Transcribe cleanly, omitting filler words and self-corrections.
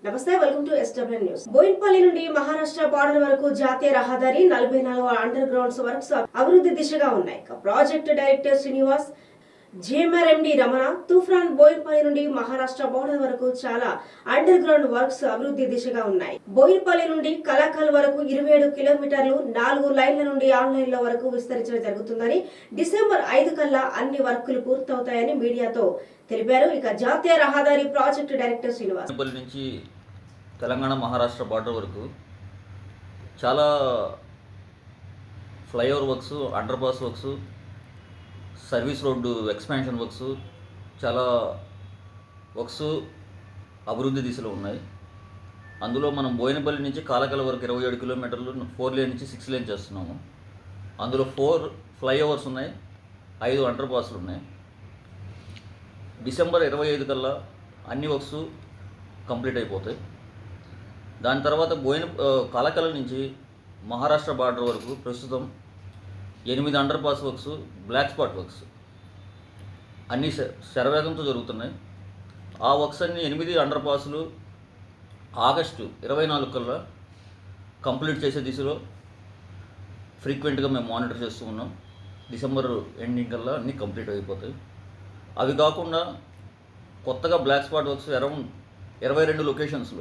నమస్తే, welcome to SWN news. Boinpally నుండి Maharashtra border వరకు జాతీయ రహదారి 44 అండర్ గ్రౌండ్స్ వర్క్స్ అభివృద్ధి దిశగా ఉన్నాయి. Project director Srinivas, GMRMD Ramana, తూఫాన్ బోయిన్పల్లి నుండి మహారాష్ట్ర బోర్డర్ వరకు చాలా అండర్ గ్రౌండ్ వర్క్స్ అభివృద్ధి దిశగా ఉన్నాయి. బోయిన్పల్లి నుండి కలాకల్ వరకు 27 కిలోమీటర్లు 4 లైన్ల నుండి ఆన్లైన్ల వరకు విస్తరించడం జరుగుతుందని, డిసెంబర్ 5 కల్లా అన్ని వర్కులు పూర్తవుతాయని మీడియాతో తెలిపారు. ఇక జాతీయ రహదారి ప్రాజెక్టు డైరెక్టర్ శ్రీనివాస్, బోయిన్పల్లి నుంచి తెలంగాణ మహారాష్ట్ర బార్డర్ వరకు చాలా flyover works, under pass works, service road expansion works, చాలా వర్క్స్ అభివృద్ధి దిశలో ఉన్నాయి. అందులో మనం బోయినపల్లి నుంచి కాలకల వరకు 27 కిలోమీటర్లు 4 లేన్ నుంచి 6 లేన్ చేస్తున్నాము. అందులో 4 ఫ్లైఓవర్స్ ఉన్నాయి, 5 అండర్ పాస్లు ఉన్నాయి. డిసెంబర్ 25 కల్లా అన్ని వర్క్స్ కంప్లీట్ అయిపోతాయి. దాని తర్వాత కాలకల నుంచి మహారాష్ట్ర బార్డర్ వరకు ప్రస్తుతం 8 underpass works, block spot works అన్నీ శరవేగంతో జరుగుతున్నాయి. ఆ వర్క్స్ అన్ని 8 అండర్ పాస్లు ఆగస్టు 24 కల్లా కంప్లీట్ చేసే దిశలో ఫ్రీక్వెంట్గా మేము మానిటర్ చేస్తూ ఉన్నాం. డిసెంబర్ ఎండింగ్ కల్లా అన్నీ కంప్లీట్ అయిపోతాయి. అవి కాకుండా కొత్తగా బ్లాక్ స్పాట్ వర్క్స్ అరౌండ్ 22 లొకేషన్స్లో